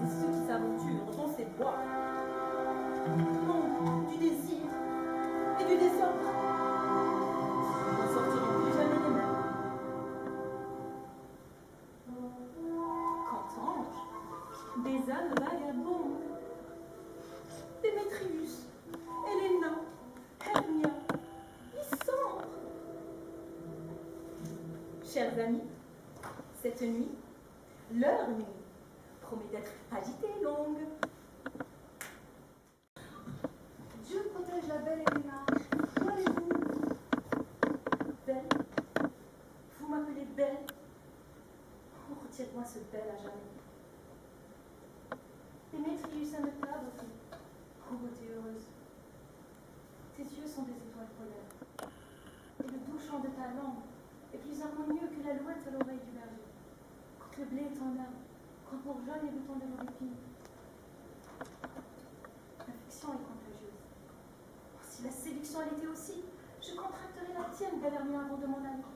et ceux qui s'aventurent dans ces bois. Monde du désir et du désordre. N'en sortiront plus jamais les mêmes. Qu'entends-je? Des âmes vagabondes. Démétrius, Helena, Hermia, Lysandre. Chers amis, cette nuit, leur nuit, promet d'être agitée et longue. Dieu protège la belle Helena. Où allez-vous? Belle? Vous m'appelez belle? Oh, retire-moi ce belle à jamais. Démétrius à me table aussi. Oh, beauté heureuse. Tes yeux sont des étoiles polaires. Et le doux chant de ta langue est plus harmonieux que l'alouette à l'oreille du berger. Quand le blé est en herbe, quand bourgeonnent les boutons de l'épine. L'affection est contagieuse. Oh, si la séduction l'était aussi, je contracterais la tienne, belle Hermia, avant de m'en aller.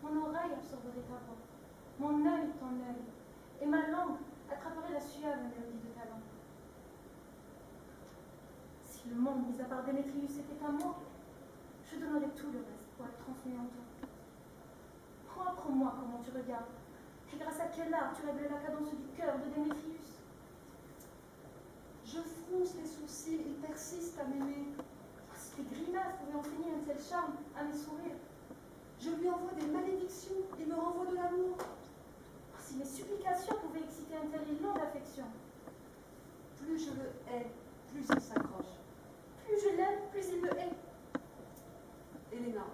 Mon oreille absorberait ta voix, mon œil ton œil, et ma langue attraperait la suave mélodie de ta langue. Si le monde, mis à part Démétrius, était à moi, je donnerais tout le reste pour être transmis en toi. Oh, apprends-moi comment tu regardes, et grâce à quel art tu règles la cadence du cœur de Démétrius. Je fronce les sourcils, il persiste à m'aimer. Oh, si tes grimaces pouvaient enseigner un tel charme à mes sourires. Je lui envoie des malédictions, il me renvoie de l'amour. Oh, si mes supplications pouvaient exciter un tel élan d'affection. Plus je le hais, plus il s'accroche. Plus je l'aime, plus il me hait. Helena,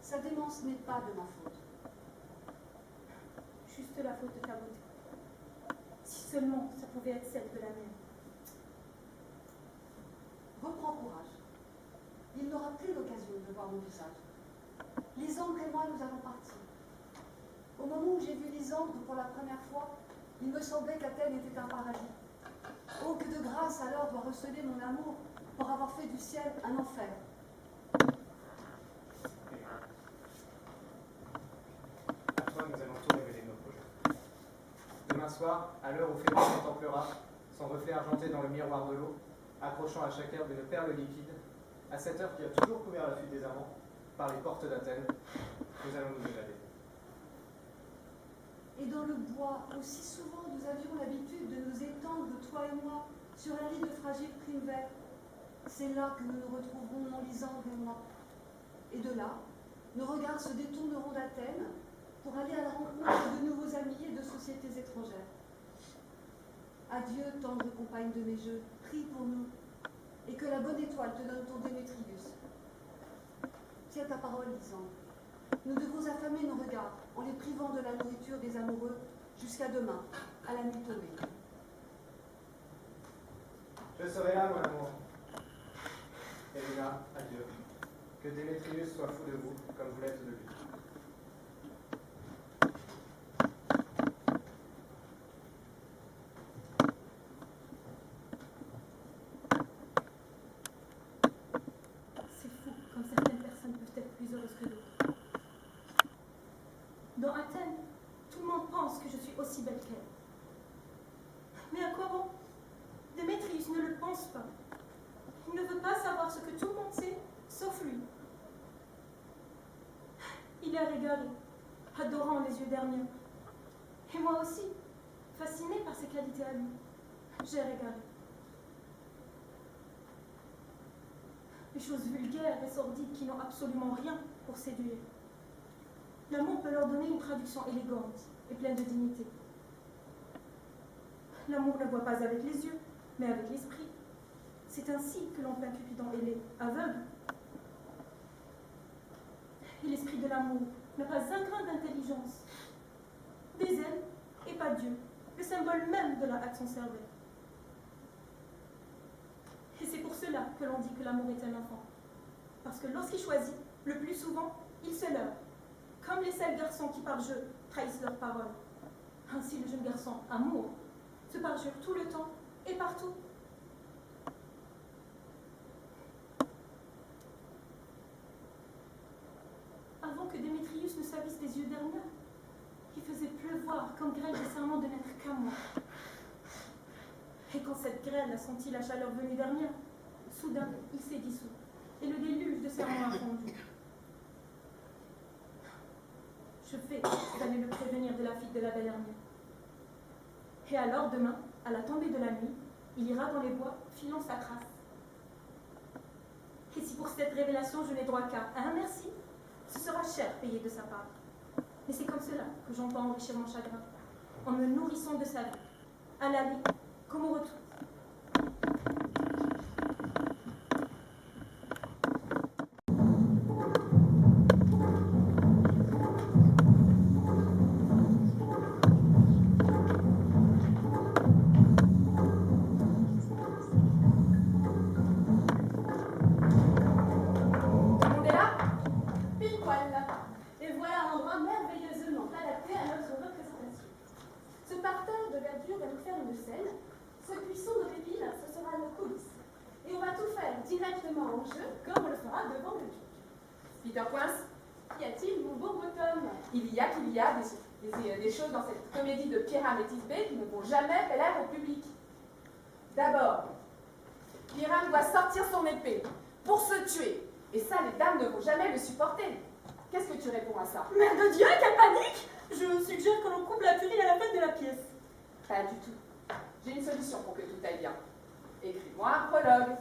sa démence n'est pas de ma faute. Juste la faute de ta beauté. Si seulement ça pouvait être celle de la mienne. Reprends courage. Il n'aura plus l'occasion de voir mon visage. Lysandre et moi, nous allons partir. Au moment où j'ai vu Lysandre pour la première fois, il me semblait qu'Athènes était un paradis. Oh, que de grâce alors doit receler mon amour pour avoir fait du ciel un enfer. À toi, nous allons tout révéler nos projets. Demain soir, à l'heure où Phébus contemplera, son reflet argenté dans le miroir de l'eau, accrochant à chaque herbe une perle liquide, à cette heure qui a toujours couvert la fuite des amants, par les portes d'Athènes, nous allons nous évader. Et dans le bois, aussi souvent nous avions l'habitude de nous étendre, toi et moi, sur un lit de fragile prime vert. C'est là que nous nous retrouverons, mon Lysandre et moi. Et de là, nos regards se détourneront d'Athènes pour aller à la rencontre de nouveaux amis et de sociétés étrangères. Adieu, tendre compagne de mes jeux, prie pour nous, et que la bonne étoile te donne ton Démétrius. Tiens ta parole, Lysandre. Nous devons affamer nos regards en les privant de la nourriture des amoureux jusqu'à demain, à la nuit tombée. Je serai là, mon amour. Helena, adieu. Que Démétrius soit fou de vous, comme vous l'êtes de lui. C'est fou, comme certaines personnes peuvent être plus heureuses que d'autres. Dans Athènes, tout le monde pense que je suis aussi belle qu'elle. Mais à quoi bon? Démétrius ne le pense pas. Il ne veut pas savoir ce que tout le monde sait, sauf lui. Il est régalé, adorant les yeux d'Hermia. Et moi aussi, fascinée par ses qualités à lui, j'ai régalé. Les choses vulgaires et sordides qui n'ont absolument rien pour séduire. L'amour peut leur donner une traduction élégante et pleine de dignité. L'amour ne voit pas avec les yeux, mais avec l'esprit. C'est ainsi que l'on plaint Cupidon ailé, aveugle. Et l'esprit de l'amour n'a pas un grain d'intelligence. Des ailes et pas Dieu, le symbole même de la hâte son cerveau. Et c'est pour cela que l'on dit que l'amour est un enfant. Parce que lorsqu'il choisit, le plus souvent, il se leurre. Comme les seuls garçons qui par jeu trahissent leurs paroles. Ainsi le jeune garçon, amour, se parjure tout le temps et partout. Avant que Démétrius ne s'avisse des yeux d'Hermia, qui faisait pleuvoir comme grêle de serment de n'être qu'à moi. Et quand cette grêle a senti la chaleur venue dernière, soudain il s'est dissous, et le déluge de serment a fondu. Je fais d'aller le prévenir de la fuite de la belle dernière. Et alors, demain, à la tombée de la nuit, il ira dans les bois, filant sa crasse. Et si pour cette révélation je n'ai droit qu'à un merci, ce sera cher payé de sa part. Mais c'est comme cela que j'entends enrichir mon chagrin, en me nourrissant de sa vie, à l'aller comme au retour. Ce buisson de pépines, ce sera nos coulisses. Et on va tout faire directement en jeu, comme on le fera devant le juge. Peter Quince, Qu'y a-t-il, mon beau Tom? il y a des choses dans cette comédie de Pierre et Thisbé qui ne vont jamais plaire au public. D'abord, Pierre doit sortir son épée pour se tuer. Et ça, les dames ne vont jamais le supporter. Qu'est-ce que tu réponds à ça? Mère de Dieu, quelle panique! Je suggère que l'on coupe la purille à la fin de la pièce. Pas du tout. J'ai une solution pour que tout aille bien. Écris-moi un prologue.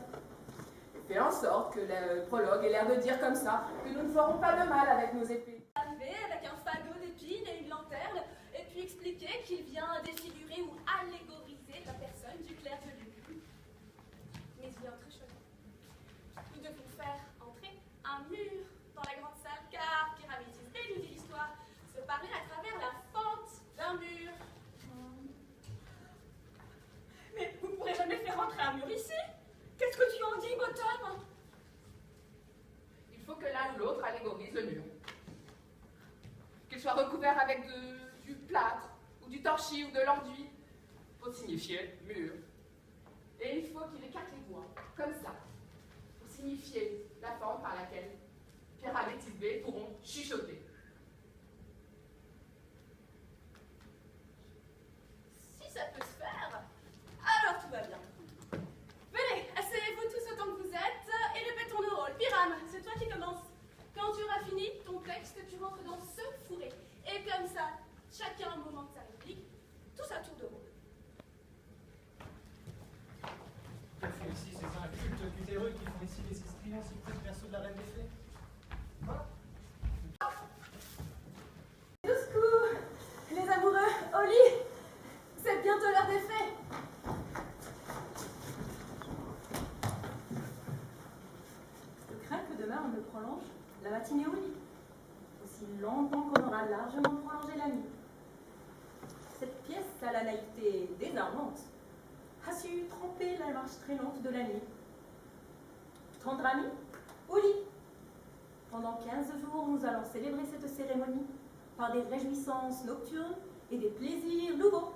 Et fais en sorte que le prologue ait l'air de dire comme ça que nous ne ferons pas de mal avec nos épées. Arriver avec un fagot d'épines et une lanterne, et puis expliquer qu'il vient défigurer ou allégoriser la personne du clerc de lune. Mais il y a autre chose. Nous devons faire entrer un mur dans la grande salle, car Pyramidis B, nous dit l'histoire, se parler à travers la fente d'un mur. Mais vous ne pourrez jamais faire entrer un mur ici. Qu'est-ce que tu en dis, Bottom? Il faut que l'un ou l'autre allégorise le mur. Qu'il soit recouvert avec du plâtre, ou du torchis, ou de l'enduit, pour signifier mur. Et il faut qu'il écarte les voix, comme ça, pour signifier la forme par laquelle Pierre et Thisbé pourront chuchoter. Si ça peut se faire, alors tout va bien. Venez, asseyez-vous tous autant que vous êtes et répétons nos rôles. Pyram, c'est toi qui commences. Quand tu auras fini ton texte, tu rentres dans ce fourré. Et comme ça, chacun au moment de sa réplique, tous à tour de rôle. Que font ici ces incultes cutéreux qui font ici les histrions si près du berceau de la reine des fées? Voilà. Jusqu'où, les amoureux, au lit, c'est bientôt l'heure des fêtes. Je crains que demain on ne prolonge la matinée au lit, aussi longtemps qu'on aura largement prolongé la nuit. Cette pièce à la naïveté désarmante a su tromper la marche traînante de la nuit. Tendre ami, au lit. Pendant 15 jours, nous allons célébrer cette cérémonie par des réjouissances nocturnes et des plaisirs nouveaux.